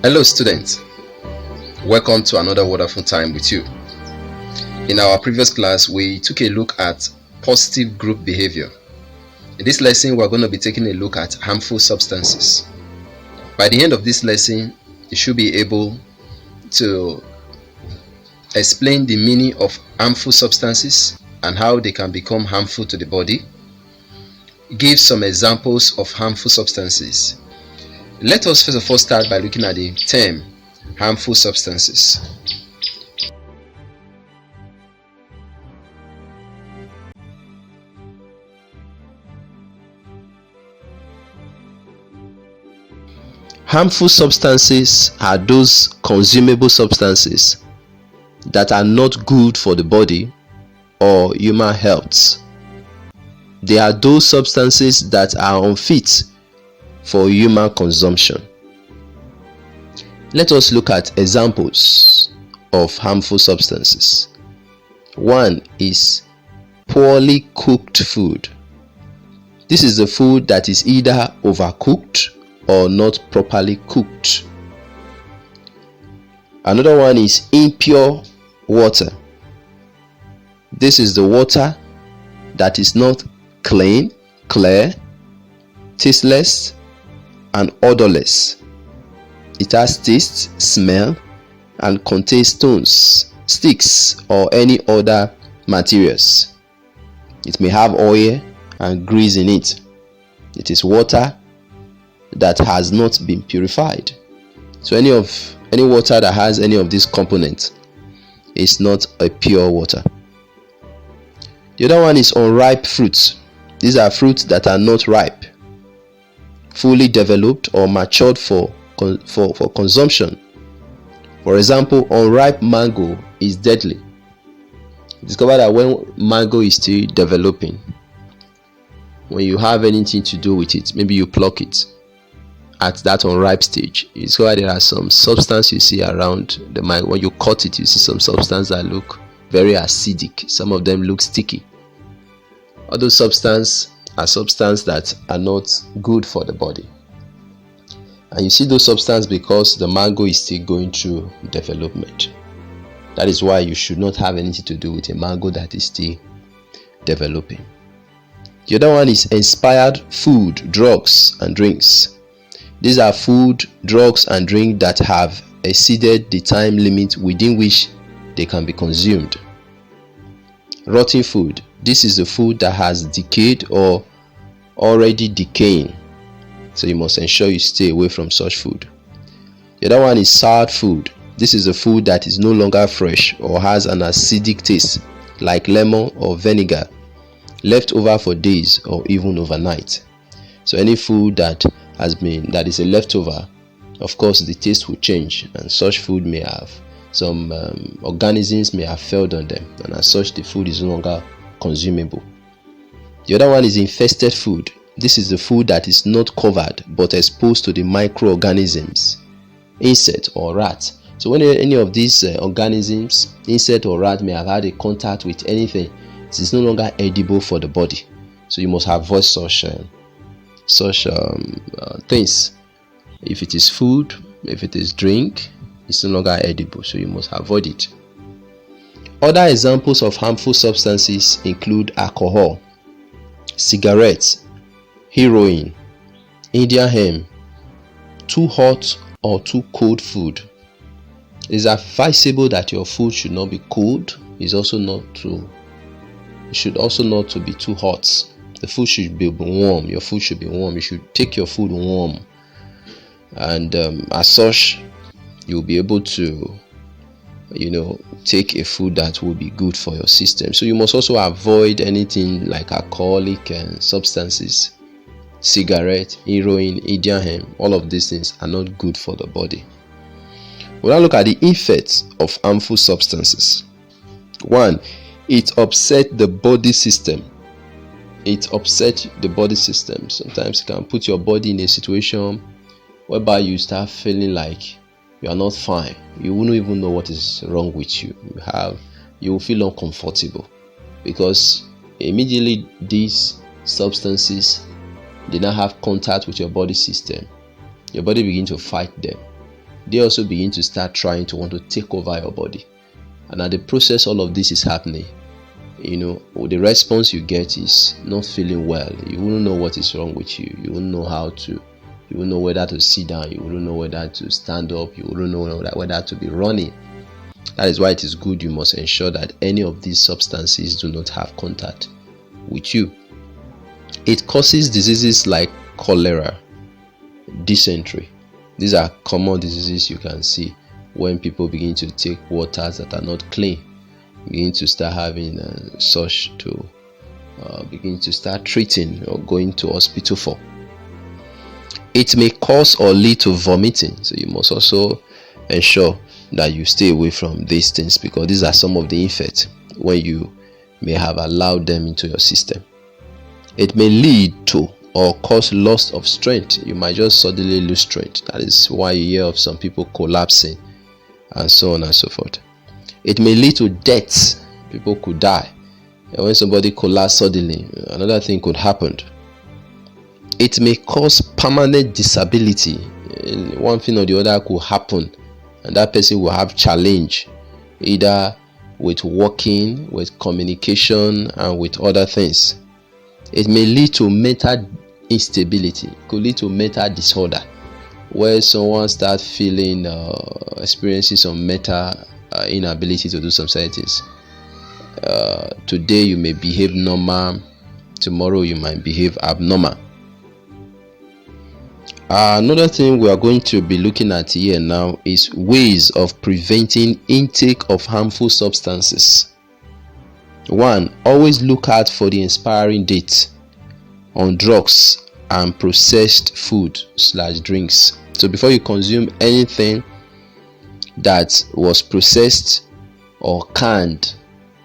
Hello students, welcome to another wonderful time with you. In our previous class, we took a look at positive group behavior. In this lesson, we're going to be taking a look at harmful substances. By the end of this lesson, you should be able to explain the meaning of harmful substances and how they can become harmful to the body. Give some examples of harmful substances. Let us first of all start by looking at the term harmful substances. Harmful substances are those consumable substances that are not good for the body or human health. They are those substances that are unfit for human consumption. Let us look at examples of harmful substances. One is poorly cooked food. This is the food that is either overcooked or not properly cooked. Another one is impure water. This is the water that is not clean, clear, tasteless, and odorless. It has taste, smell, and contains stones, sticks, or any other materials. It may have oil and grease in it. It is water that has not been purified. So any water that has any of these components is not a pure water. The other one is unripe fruits. These are fruits that are not ripe, fully developed or matured for consumption. For example, unripe mango is deadly. Discover that when mango is still developing, when you have anything to do with it, maybe you pluck it at that unripe stage, you discover there are some substance you see around the mango. When you cut it, you see some substance that look very acidic. Some of them look sticky. All those substances are substances that are not good for the body. And you see those substances because the mango is still going through development. That is why you should not have anything to do with a mango that is still developing. The other one is expired food, drugs, and drinks. These are food, drugs, and drinks that have exceeded the time limit within which they can be consumed. Rotten food. This is the food that has decayed or already decaying. So you must ensure you stay away from such food. The other one is soured food. This is a food that is no longer fresh or has an acidic taste, like lemon or vinegar, left over for days or even overnight. So any food that is a leftover, of course the taste will change, and such food may have some organisms may have failed on them, and as such the food is no longer consumable. The other one is infested food. This is the food that is not covered but exposed to the microorganisms, insect or rat. So when any of these organisms, insect or rat, may have had a contact with anything, it is no longer edible for the body. So you must avoid such things. If it is food, if it is drink, it's no longer edible, so you must avoid it. Other examples of harmful substances include alcohol, cigarettes, heroin, Indian hemp, too hot or too cold food. It is advisable that your food should not be cold. It should also not to be too hot. The food should be warm. Your food should be warm. You should take your food warm, and as such, you'll be able to take a food that will be good for your system. So you must also avoid anything like alcoholic substances, cigarette, heroin, Indian hemp. All of these things are not good for the body. We'll now look at the effects of harmful substances. 1. It upsets the body system. It upsets the body system. Sometimes it can put your body in a situation whereby you start feeling like you are not fine. You won't even know what is wrong with you. You will feel uncomfortable because immediately these substances, they now have contact with your body system. Your body begins to fight them. they also begin to start trying to want to take over your body. And at the process all of this is happening, the response you get is not feeling well. You wouldn't know what is wrong with you. You wouldn't know you wouldn't know whether to sit down. You wouldn't know whether to stand up. You wouldn't know whether to be running. That is why it is good. You must ensure that any of these substances do not have contact with you. It causes diseases like cholera, dysentery. These are common diseases you can see when people begin to take waters that are not clean. Begin to start having such to begin to start treating or going to hospital for. It may cause or lead to vomiting, so you must also ensure that you stay away from these things, because these are some of the effects when you may have allowed them into your system. It may lead to or cause loss of strength. You might just suddenly lose strength. That is why you hear of some people collapsing and so on and so forth. It may lead to death. People could die. And when somebody collapses suddenly, another thing could happen. It may cause permanent disability. One thing or the other could happen, and that person will have challenge either with walking, with communication, and with other things. It may lead to mental instability. It could lead to mental disorder, where someone starts feeling experiencing some mental inability to do some certain things. Today you may behave normal, tomorrow you might behave abnormal. Another thing we are going to be looking at here now is ways of preventing intake of harmful substances. 1. Always look out for the expiring date on drugs and processed food/drinks. So before you consume anything that was processed or canned,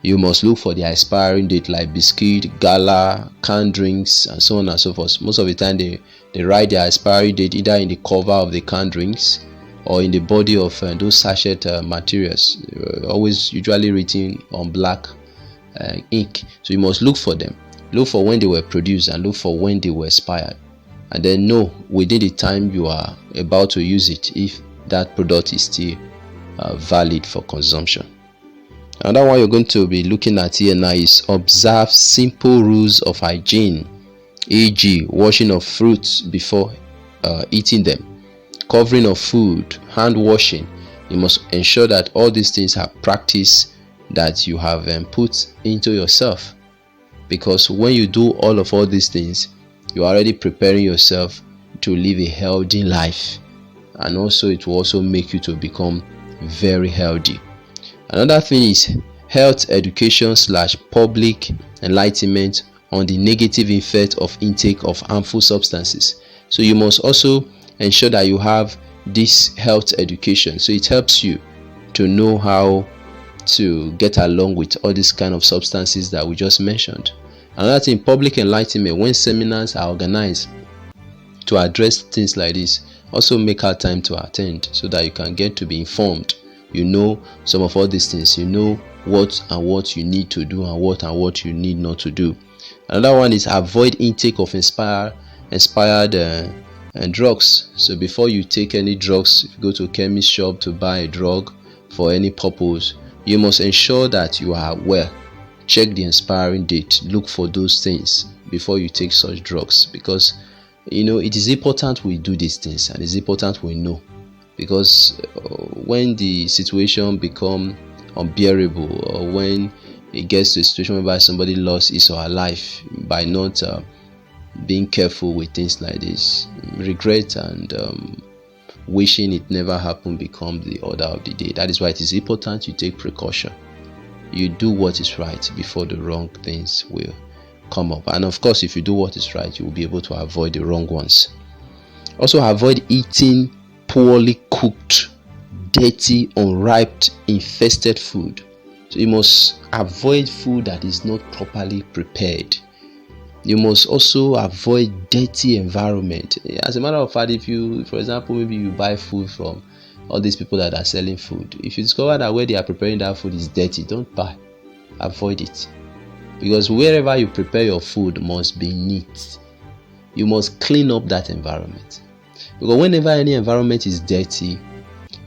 you must look for the expiring date, like biscuit, gala, canned drinks, and so on and so forth. Most of the time they write their expiry date either in the cover of the canned drinks or in the body of those sachet materials, always usually written on black ink. So you must look for them. Look for when they were produced and look for when they were expired, and then know within the time you are about to use it if that product is still valid for consumption. Another one you're going to be looking at here now is observe simple rules of hygiene, e.g. washing of fruits before eating them, covering of food, hand washing. You must ensure that all these things are practice that you have put into yourself, because when you do all these things, you are already preparing yourself to live a healthy life, and also it will also make you to become very healthy. Another thing is health education / public enlightenment on the negative effect of intake of harmful substances. So you must also ensure that you have this health education, so it helps you to know how to get along with all these kind of substances that we just mentioned. Another thing, public enlightenment, when seminars are organized to address things like this, also make out time to attend so that you can get to be informed. You know some of all these things. You know what you need to do and what you need not to do. Another one is avoid intake of expired drugs. So before you take any drugs, if you go to a chemist shop to buy a drug for any purpose, you must ensure that you are aware. Check the expiring date. Look for those things before you take such drugs, because it is important we do these things, and it's important we know, because when the situation become unbearable, or when it gets to a situation whereby somebody lost his or her life by not being careful with things like this, regret and wishing it never happened become the order of the day. That is why it is important you take precaution. You do what is right before the wrong things will come up. And of course, if you do what is right, you will be able to avoid the wrong ones. Also, avoid eating poorly cooked, dirty, unripe, infested food. So you must avoid food that is not properly prepared. You must also avoid dirty environment. As a matter of fact, if you, for example, maybe you buy food from all these people that are selling food, if you discover that where they are preparing that food is dirty, don't buy. Avoid it. Because wherever you prepare your food must be neat. You must clean up that environment. Because whenever any environment is dirty,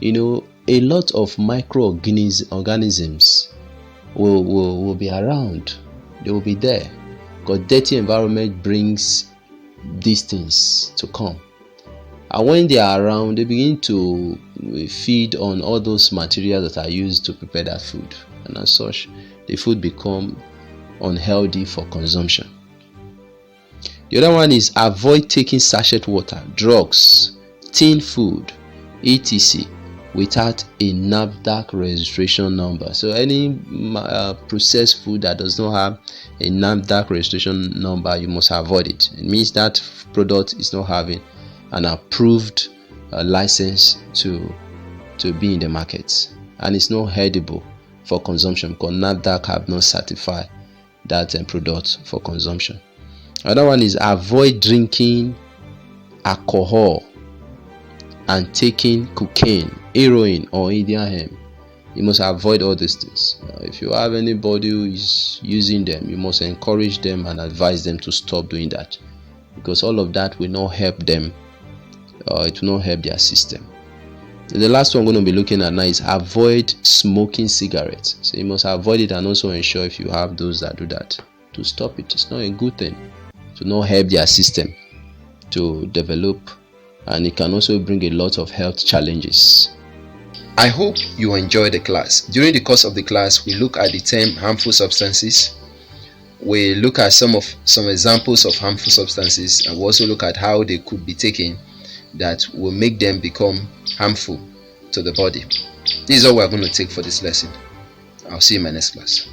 A lot of microorganisms will be around. They will be there, because dirty environment brings these things to come. And when they are around, they begin to feed on all those materials that are used to prepare that food, and as such the food become unhealthy for consumption. The other one is avoid taking sachet water, drugs, tin food, etc. without a NAFDAC registration number. So any processed food that does not have a NAFDAC registration number, you must avoid it. It means that product is not having an approved license to be in the market, and it's not edible for consumption, because NAFDAC have not certified that product for consumption. Another one is avoid drinking alcohol and taking cocaine, heroin, or Indian hemp. You must avoid all these things. If you have anybody who is using them, you must encourage them and advise them to stop doing that, because all of that will not help them. It will not help their system. And the last one I'm going to be looking at now is avoid smoking cigarettes. So you must avoid it, and also ensure, if you have those that do that, to stop it. It's not a good thing. To not help their system to develop, and it can also bring a lot of health challenges. I hope you enjoyed the class. During the course of the class, we look at the term harmful substances. We look at some examples of harmful substances, and we also look at how they could be taken that will make them become harmful to the body. This is all we are going to take for this lesson. I'll see you in my next class.